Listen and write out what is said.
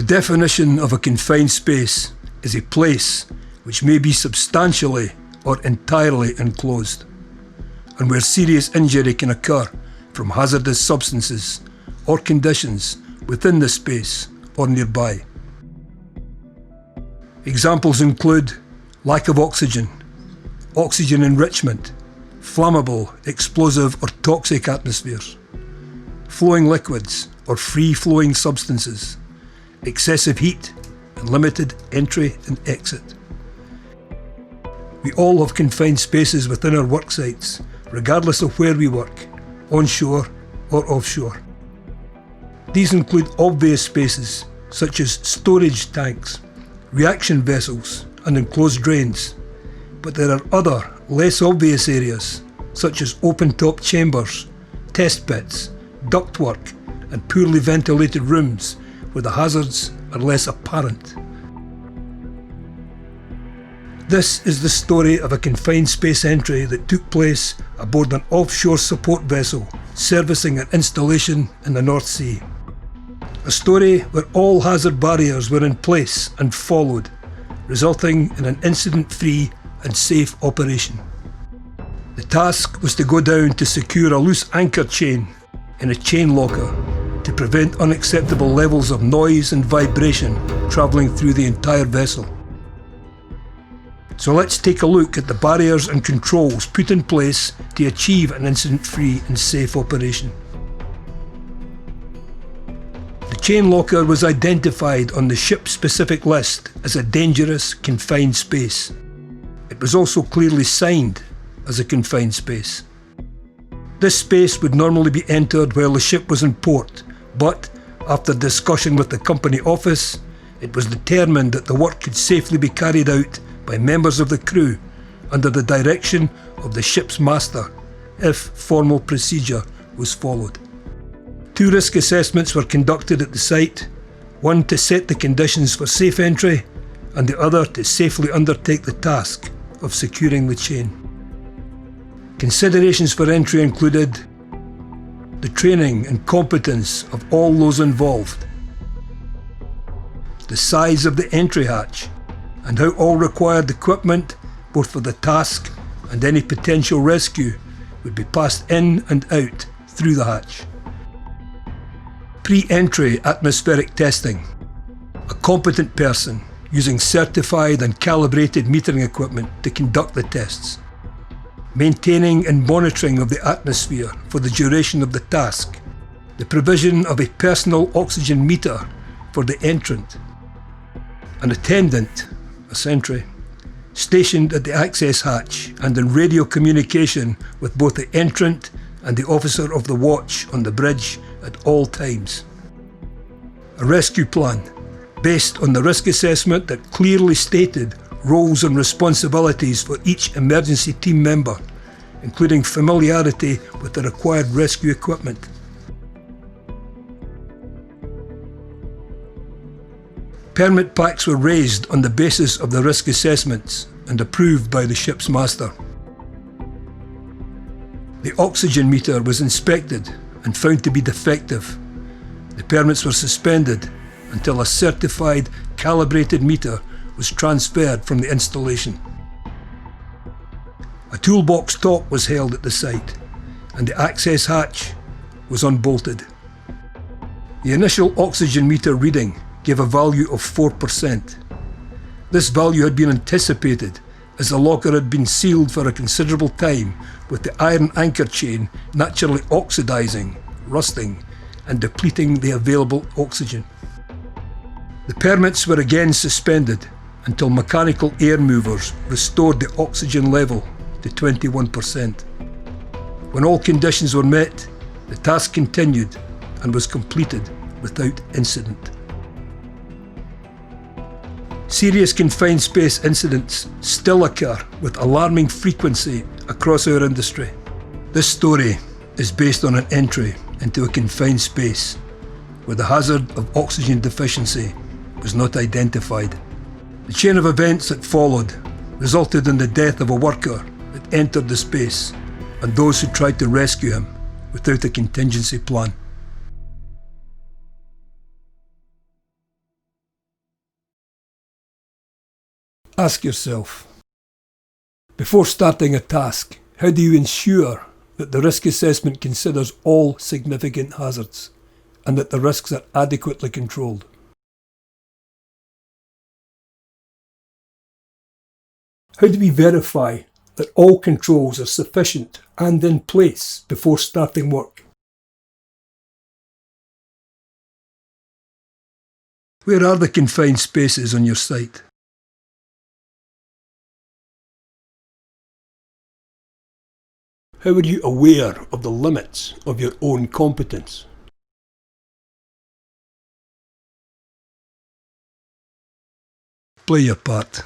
The definition of a confined space is a place which may be substantially or entirely enclosed, and where serious injury can occur from hazardous substances or conditions within the space or nearby. Examples include lack of oxygen, oxygen enrichment, flammable, explosive or toxic atmospheres, flowing liquids or free-flowing substances, excessive heat and limited entry and exit. We all have confined spaces within our work sites, regardless of where we work, onshore or offshore. These include obvious spaces such as storage tanks, reaction vessels and enclosed drains, but there are other, less obvious areas such as open-top chambers, test pits, ductwork and poorly ventilated rooms where the hazards are less apparent. This is the story of a confined space entry that took place aboard an offshore support vessel servicing an installation in the North Sea. A story where all hazard barriers were in place and followed, resulting in an incident-free and safe operation. The task was to go down to secure a loose anchor chain in a chain locker to prevent unacceptable levels of noise and vibration travelling through the entire vessel. So let's take a look at the barriers and controls put in place to achieve an incident-free and safe operation. The chain locker was identified on the ship-specific list as a dangerous confined space. It was also clearly signed as a confined space. This space would normally be entered while the ship was in port, but after discussion with the company office, it was determined that the work could safely be carried out by members of the crew under the direction of the ship's master, if formal procedure was followed. 2 risk assessments were conducted at the site, one to set the conditions for safe entry and the other to safely undertake the task of securing the chain. Considerations for entry included the training and competence of all those involved, the size of the entry hatch, and how all required equipment, both for the task and any potential rescue, would be passed in and out through the hatch. Pre-entry atmospheric testing. A competent person using certified and calibrated metering equipment to conduct the tests. Maintaining and monitoring of the atmosphere for the duration of the task. The provision of a personal oxygen meter for the entrant. An attendant, a sentry, stationed at the access hatch and in radio communication with both the entrant and the officer of the watch on the bridge at all times. A rescue plan based on the risk assessment that clearly stated roles and responsibilities for each emergency team member, including familiarity with the required rescue equipment. Permit packs were raised on the basis of the risk assessments and approved by the ship's master. The oxygen meter was inspected and found to be defective. The permits were suspended until a certified, calibrated meter was transferred from the installation. A toolbox talk was held at the site, and the access hatch was unbolted. The initial oxygen meter reading gave a value of 4%. This value had been anticipated as the locker had been sealed for a considerable time, with the iron anchor chain naturally oxidising, rusting and depleting the available oxygen. The permits were again suspended until mechanical air movers restored the oxygen level to 21%. When all conditions were met, the task continued and was completed without incident. Serious confined space incidents still occur with alarming frequency across our industry. This story is based on an entry into a confined space where the hazard of oxygen deficiency was not identified. The chain of events that followed resulted in the death of a worker that entered the space and those who tried to rescue him without a contingency plan. Ask yourself, before starting a task, how do you ensure that the risk assessment considers all significant hazards and that the risks are adequately controlled? How do we verify that all controls are sufficient and in place before starting work? Where are the confined spaces on your site? How are you aware of the limits of your own competence? Play your part.